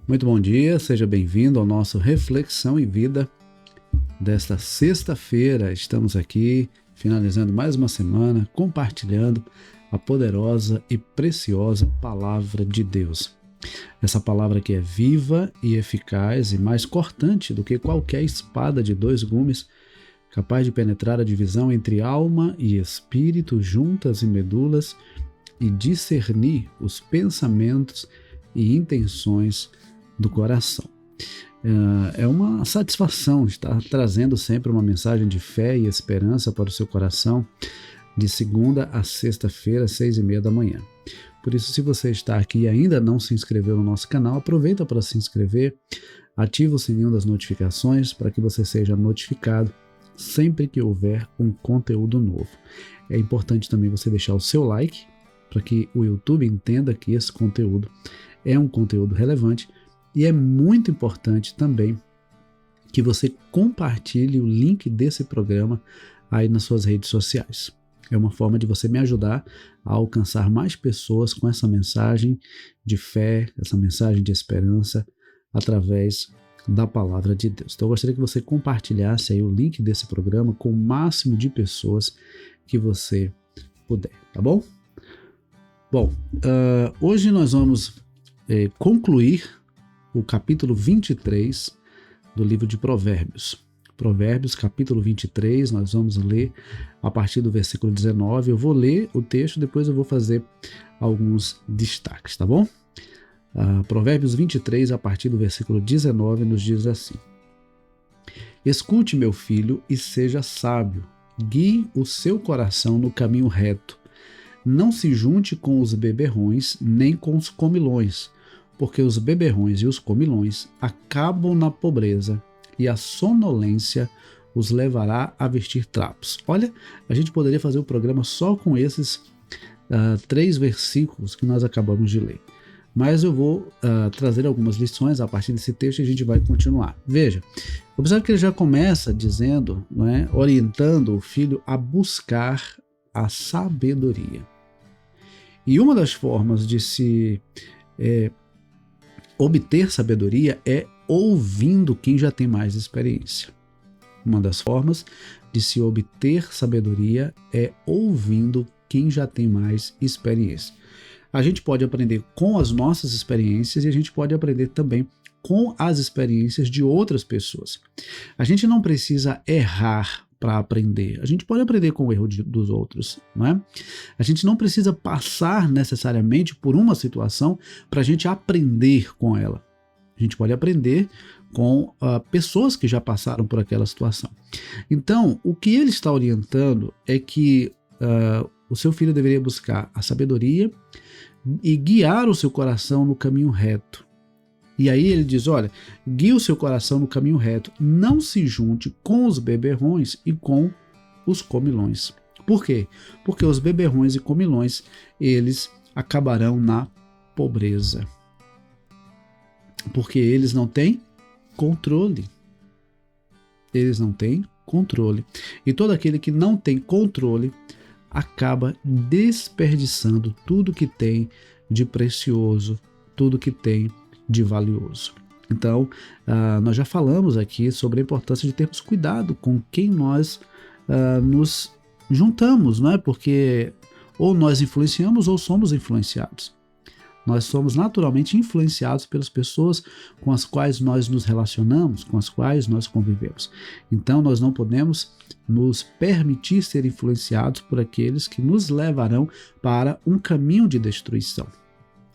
Muito bom dia, seja bem-vindo ao nosso Reflexão em Vida desta sexta-feira. Estamos aqui finalizando mais uma semana, compartilhando a poderosa e preciosa Palavra de Deus. Essa palavra que é viva e eficaz e mais cortante do que qualquer espada de dois gumes, capaz de penetrar a divisão entre alma e espírito, juntas e medulas, e discernir os pensamentos e intenções do coração. É uma satisfação estar trazendo sempre uma mensagem de fé e esperança para o seu coração, de segunda a sexta-feira, 6h30 da manhã. Por isso, se você está aqui e ainda não se inscreveu no nosso canal, aproveita para se inscrever, ativa o sininho das notificações para que você seja notificado sempre que houver um conteúdo novo. É importante também você deixar o seu like, para que o YouTube entenda que esse conteúdo é um conteúdo relevante. E é muito importante também que você compartilhe o link desse programa aí nas suas redes sociais. É uma forma de você me ajudar a alcançar mais pessoas com essa mensagem de fé, essa mensagem de esperança, através da palavra de Deus. Então eu gostaria que você compartilhasse aí o link desse programa com o máximo de pessoas que você puder, tá bom? Bom, hoje nós vamos concluir o capítulo 23 do livro de Provérbios. Provérbios, capítulo 23, nós vamos ler a partir do versículo 19. Eu vou ler o texto, depois eu vou fazer alguns destaques, tá bom? Provérbios 23, a partir do versículo 19, nos diz assim: Escute, meu filho, e seja sábio. Guie o seu coração no caminho reto. Não se junte com os beberrões, nem com os comilões, porque os beberrões e os comilões acabam na pobreza, e a sonolência os levará a vestir trapos. Olha, a gente poderia fazer o programa só com esses 3 versículos que nós acabamos de ler. Mas eu vou trazer algumas lições a partir desse texto e a gente vai continuar. Veja, observe que ele já começa dizendo, não é, orientando o filho a buscar a sabedoria. E uma das formas de se obter sabedoria é ouvindo quem já tem mais experiência. Uma das formas de se obter sabedoria é ouvindo quem já tem mais experiência. A gente pode aprender com as nossas experiências e a gente pode aprender também com as experiências de outras pessoas. A gente não precisa errar para aprender. A gente pode aprender com o erro dos outros, não é? A gente não precisa passar necessariamente por uma situação para a gente aprender com ela. A gente pode aprender com pessoas que já passaram por aquela situação. Então, o que ele está orientando é que o seu filho deveria buscar a sabedoria e guiar o seu coração no caminho reto. E aí ele diz, olha, guie o seu coração no caminho reto, não se junte com os beberrões e com os comilões. Por quê? Porque os beberrões e comilões, eles acabarão na pobreza. Porque eles não têm controle. Eles não têm controle. E todo aquele que não tem controle acaba desperdiçando tudo que tem de precioso, tudo que tem de valioso. Então, nós já falamos aqui sobre a importância de termos cuidado com quem nós nos juntamos, não é? Porque ou nós influenciamos ou somos influenciados. Nós somos naturalmente influenciados pelas pessoas com as quais nós nos relacionamos, com as quais nós convivemos. Então, nós não podemos nos permitir ser influenciados por aqueles que nos levarão para um caminho de destruição.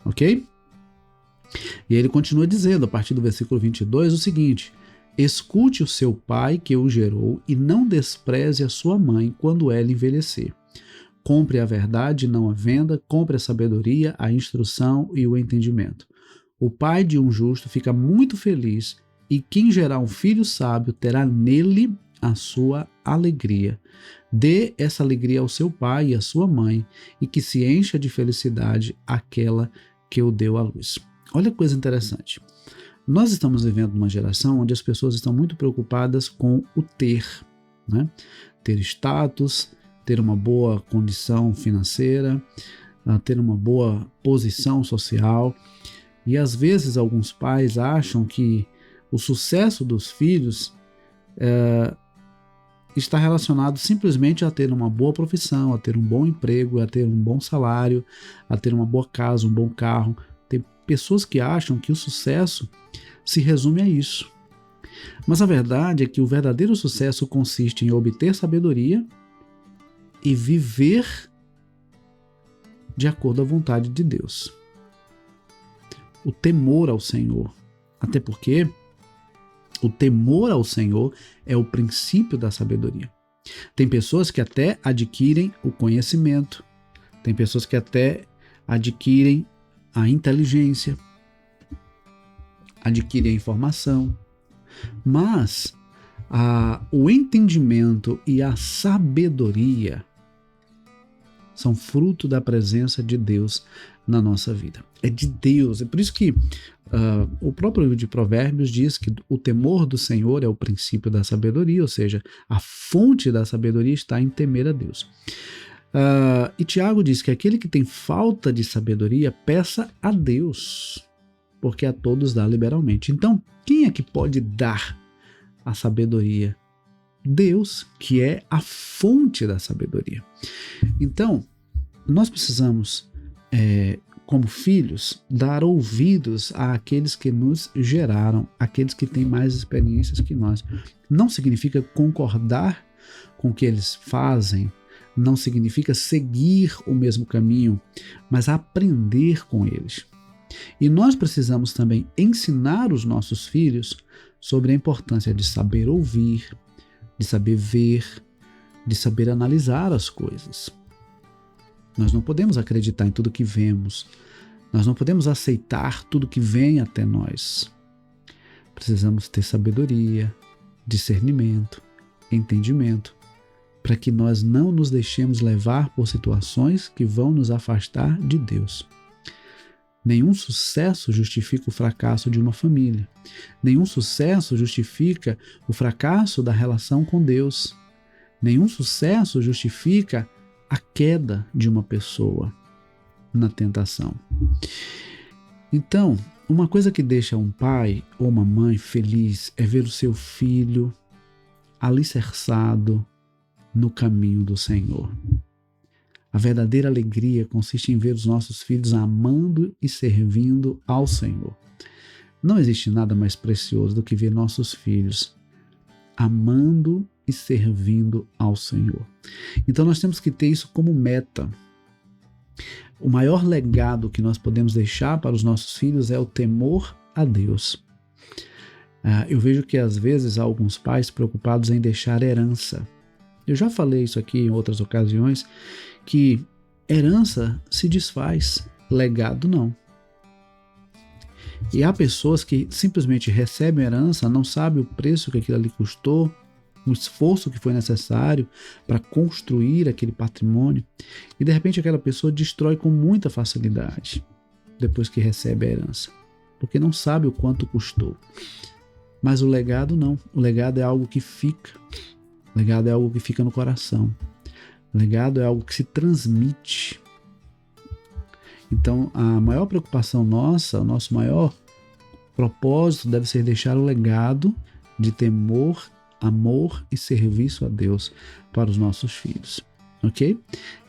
Ok? E ele continua dizendo, a partir do versículo 22, o seguinte: escute o seu pai que o gerou e não despreze a sua mãe quando ela envelhecer. Compre a verdade e não a venda, compre a sabedoria, a instrução e o entendimento. O pai de um justo fica muito feliz e quem gerar um filho sábio terá nele a sua alegria. Dê essa alegria ao seu pai e à sua mãe e que se encha de felicidade aquela que o deu à luz. Olha que coisa interessante. Nós estamos vivendo uma geração onde as pessoas estão muito preocupadas com o ter, né? Ter status, ter uma boa condição financeira, ter uma boa posição social. E às vezes alguns pais acham que o sucesso dos filhos está relacionado simplesmente a ter uma boa profissão, a ter um bom emprego, a ter um bom salário, a ter uma boa casa, um bom carro. Tem pessoas que acham que o sucesso se resume a isso. Mas a verdade é que o verdadeiro sucesso consiste em obter sabedoria e viver de acordo à vontade de Deus. O temor ao Senhor. Até porque o temor ao Senhor é o princípio da sabedoria. Tem pessoas que até adquirem o conhecimento, tem pessoas que até adquirem a inteligência, adquirem a informação, mas o entendimento e a sabedoria são fruto da presença de Deus na nossa vida. É de Deus. É por isso que o próprio livro de Provérbios diz que o temor do Senhor é o princípio da sabedoria, ou seja, a fonte da sabedoria está em temer a Deus. E Tiago diz que aquele que tem falta de sabedoria, peça a Deus, porque a todos dá liberalmente. Então, quem é que pode dar a sabedoria? Deus, que é a fonte da sabedoria. Então, nós precisamos, como filhos, dar ouvidos àqueles que nos geraram, aqueles que têm mais experiências que nós. Não significa concordar com o que eles fazem, não significa seguir o mesmo caminho, mas aprender com eles. E nós precisamos também ensinar os nossos filhos sobre a importância de saber ouvir, de saber ver, de saber analisar as coisas. Nós não podemos acreditar em tudo que vemos. Nós não podemos aceitar tudo que vem até nós. Precisamos ter sabedoria, discernimento, entendimento, para que nós não nos deixemos levar por situações que vão nos afastar de Deus. Nenhum sucesso justifica o fracasso de uma família. Nenhum sucesso justifica o fracasso da relação com Deus. Nenhum sucesso justifica a queda de uma pessoa na tentação. Então, uma coisa que deixa um pai ou uma mãe feliz é ver o seu filho alicerçado no caminho do Senhor. A verdadeira alegria consiste em ver os nossos filhos amando e servindo ao Senhor. Não existe nada mais precioso do que ver nossos filhos amando e servindo ao Senhor. Então nós temos que ter isso como meta. O maior legado que nós podemos deixar para os nossos filhos é o temor a Deus. Eu vejo que às vezes há alguns pais preocupados em deixar herança. Eu já falei isso aqui em outras ocasiões, que herança se desfaz, legado não. E há pessoas que simplesmente recebem herança, não sabem o preço que aquilo ali custou, o esforço que foi necessário para construir aquele patrimônio, e de repente aquela pessoa destrói com muita facilidade depois que recebe a herança, porque não sabe o quanto custou. Mas o legado não, o legado é algo que fica. O legado é algo que fica no coração. O legado é algo que se transmite. Então, a maior preocupação nossa, o nosso maior propósito deve ser deixar o legado de temor, amor e serviço a Deus para os nossos filhos. Ok?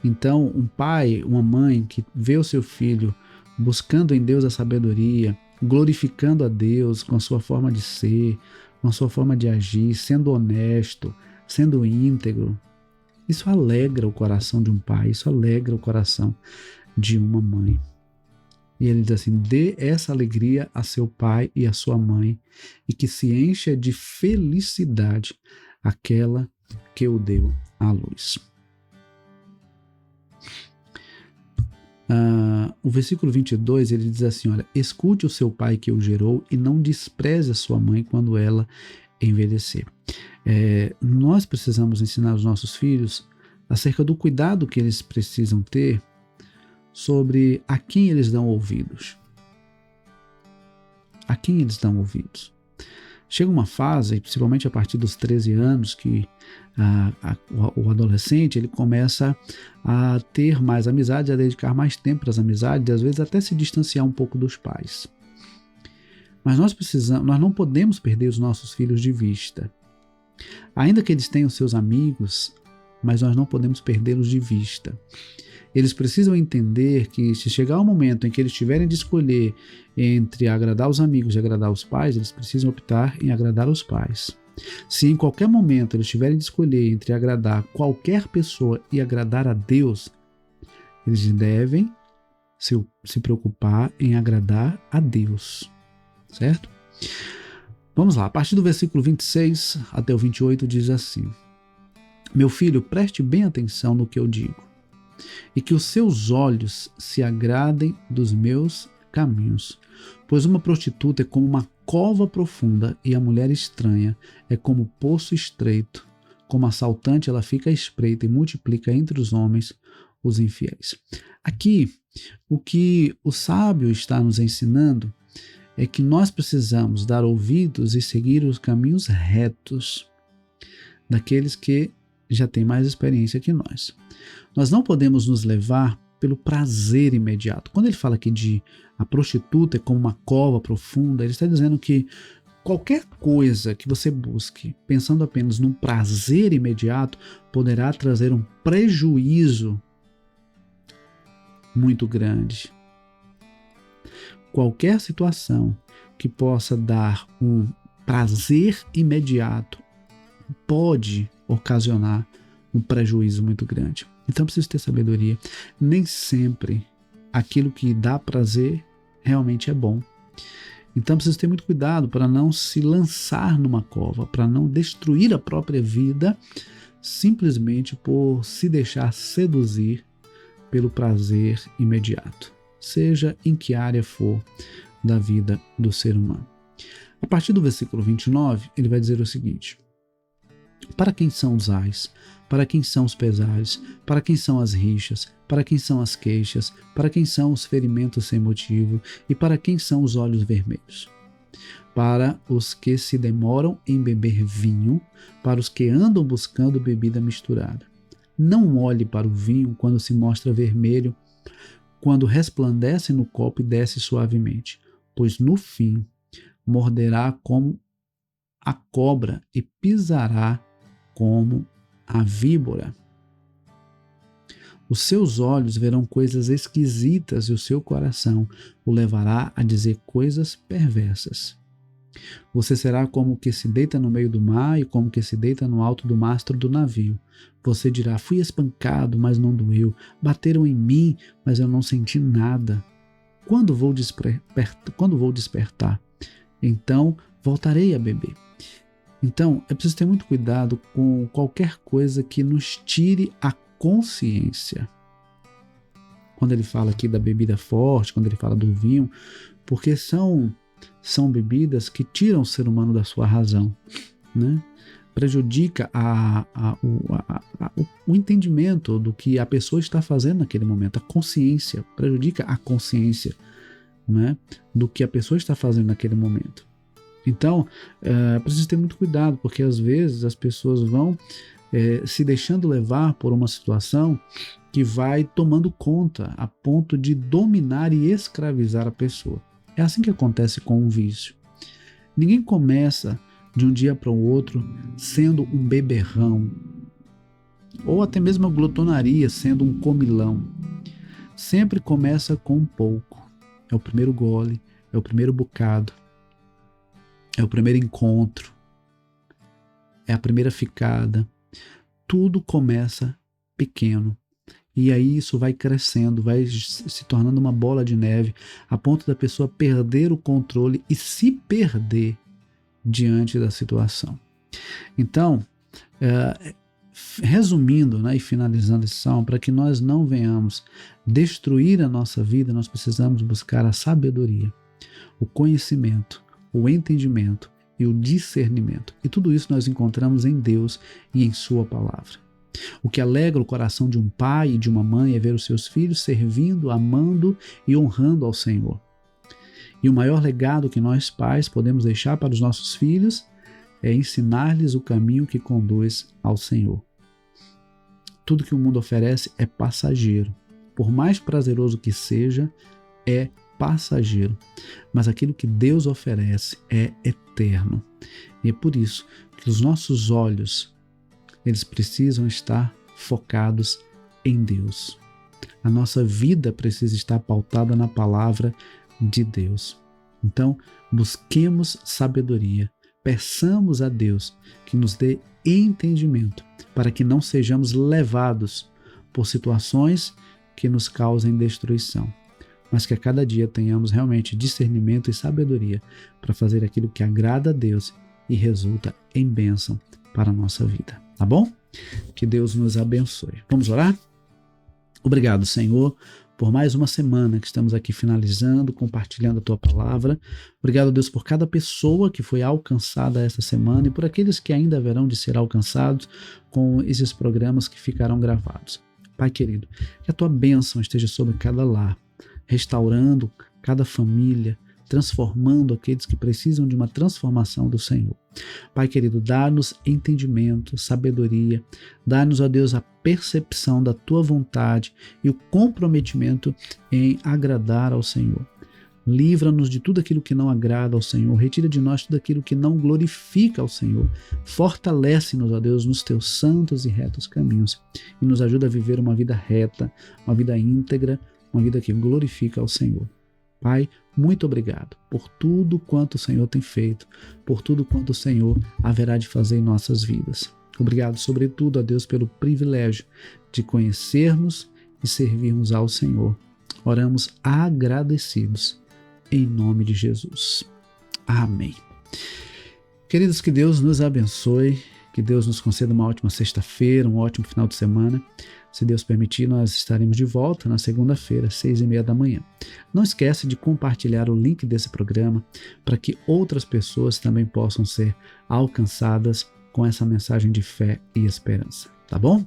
Então, um pai, uma mãe que vê o seu filho buscando em Deus a sabedoria, glorificando a Deus com a sua forma de ser, com a sua forma de agir, sendo honesto, sendo íntegro, isso alegra o coração de um pai, isso alegra o coração de uma mãe. E ele diz assim: dê essa alegria a seu pai e a sua mãe, e que se encha de felicidade aquela que o deu à luz. O versículo 22, ele diz assim, olha, escute o seu pai que o gerou e não despreze a sua mãe quando ela envelhecer. Nós precisamos ensinar os nossos filhos acerca do cuidado que eles precisam ter sobre a quem eles dão ouvidos. A quem eles dão ouvidos. Chega uma fase, principalmente a partir dos 13 anos, que o adolescente ele começa a ter mais amizades, a dedicar mais tempo às amizades, e às vezes até se distanciar um pouco dos pais. Mas nós não podemos perder os nossos filhos de vista. Ainda que eles tenham seus amigos, mas nós não podemos perdê-los de vista. Eles precisam entender que se chegar o momento em que eles tiverem de escolher entre agradar os amigos e agradar os pais, eles precisam optar em agradar os pais. Se em qualquer momento eles tiverem de escolher entre agradar qualquer pessoa e agradar a Deus, eles devem se preocupar em agradar a Deus, certo? Vamos lá, a partir do versículo 26 até o 28 diz assim: Meu filho, preste bem atenção no que eu digo, e que os seus olhos se agradem dos meus caminhos. Pois uma prostituta é como uma cova profunda, e a mulher estranha é como poço estreito. Como assaltante, ela fica à espreita e multiplica entre os homens os infiéis. Aqui, o que o sábio está nos ensinando é que nós precisamos dar ouvidos e seguir os caminhos retos daqueles que já têm mais experiência que nós. Nós não podemos nos levar pelo prazer imediato. Quando ele fala aqui de a prostituta é como uma cova profunda, ele está dizendo que qualquer coisa que você busque pensando apenas num prazer imediato poderá trazer um prejuízo muito grande. Qualquer situação que possa dar um prazer imediato pode ocasionar um prejuízo muito grande. Então preciso ter sabedoria. Nem sempre aquilo que dá prazer realmente é bom. Então preciso ter muito cuidado para não se lançar numa cova, para não destruir a própria vida simplesmente por se deixar seduzir pelo prazer imediato, seja em que área for da vida do ser humano. A partir do versículo 29, ele vai dizer o seguinte: Para quem são os ais? Para quem são os pesares? Para quem são as rixas? Para quem são as queixas? Para quem são os ferimentos sem motivo? E para quem são os olhos vermelhos? Para os que se demoram em beber vinho, para os que andam buscando bebida misturada. Não olhe para o vinho quando se mostra vermelho, quando resplandece no copo e desce suavemente, pois no fim morderá como a cobra e pisará como a víbora. Os seus olhos verão coisas esquisitas e o seu coração o levará a dizer coisas perversas. Você será como o que se deita no meio do mar e como o que se deita no alto do mastro do navio. Você dirá: fui espancado, mas não doeu. Bateram em mim, mas eu não senti nada. Quando vou despertar? Então voltarei a beber. Então, é preciso ter muito cuidado com qualquer coisa que nos tire a consciência. Quando ele fala aqui da bebida forte, quando ele fala do vinho, porque são bebidas que tiram o ser humano da sua razão, né? Prejudica o entendimento do que a pessoa está fazendo naquele momento, a consciência, prejudica a consciência, né, do que a pessoa está fazendo naquele momento. Então, precisa ter muito cuidado, porque às vezes as pessoas vão se deixando levar por uma situação que vai tomando conta a ponto de dominar e escravizar a pessoa. É assim que acontece com um vício. Ninguém começa de um dia para o outro sendo um beberrão, ou até mesmo a glutonaria sendo um comilão. Sempre começa com um pouco. É o primeiro gole, é o primeiro bocado, é o primeiro encontro, é a primeira ficada. Tudo começa pequeno. E aí isso vai crescendo, vai se tornando uma bola de neve, a ponto da pessoa perder o controle e se perder diante da situação. Então, resumindo, né, e finalizando esse salmo, para que nós não venhamos destruir a nossa vida, nós precisamos buscar a sabedoria, o conhecimento, o entendimento e o discernimento. E tudo isso nós encontramos em Deus e em sua palavra. O que alegra o coração de um pai e de uma mãe é ver os seus filhos servindo, amando e honrando ao Senhor. E o maior legado que nós pais podemos deixar para os nossos filhos é ensinar-lhes o caminho que conduz ao Senhor. Tudo que o mundo oferece é passageiro. Por mais prazeroso que seja, é passageiro, mas aquilo que Deus oferece é eterno. E é por isso que os nossos olhos, eles precisam estar focados em Deus. A nossa vida precisa estar pautada na palavra de Deus. Então, busquemos sabedoria, peçamos a Deus que nos dê entendimento para que não sejamos levados por situações que nos causem destruição, mas que a cada dia tenhamos realmente discernimento e sabedoria para fazer aquilo que agrada a Deus e resulta em bênção para a nossa vida. Tá bom? Que Deus nos abençoe. Vamos orar? Obrigado, Senhor, por mais uma semana que estamos aqui finalizando, compartilhando a Tua palavra. Obrigado, Deus, por cada pessoa que foi alcançada esta semana e por aqueles que ainda haverão de ser alcançados com esses programas que ficarão gravados. Pai querido, que a Tua bênção esteja sobre cada lar, restaurando cada família, transformando aqueles que precisam de uma transformação do Senhor. Pai querido, dá-nos entendimento, sabedoria, dá-nos, ó Deus, a percepção da Tua vontade e o comprometimento em agradar ao Senhor. Livra-nos de tudo aquilo que não agrada ao Senhor, retira de nós tudo aquilo que não glorifica ao Senhor. Fortalece-nos, ó Deus, nos Teus santos e retos caminhos e nos ajuda a viver uma vida reta, uma vida íntegra, uma vida que glorifica ao Senhor. Pai, muito obrigado por tudo quanto o Senhor tem feito, por tudo quanto o Senhor haverá de fazer em nossas vidas. Obrigado, sobretudo, a Deus, pelo privilégio de conhecermos e servirmos ao Senhor. Oramos agradecidos, em nome de Jesus. Amém. Queridos, que Deus nos abençoe, que Deus nos conceda uma ótima sexta-feira, um ótimo final de semana. Se Deus permitir, nós estaremos de volta na segunda-feira, 6h30 da manhã. Não esquece de compartilhar o link desse programa para que outras pessoas também possam ser alcançadas com essa mensagem de fé e esperança. Tá bom?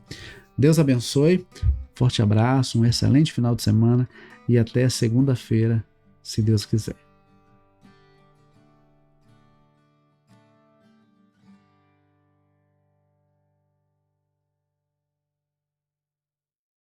Deus abençoe, forte abraço, um excelente final de semana e até segunda-feira, se Deus quiser.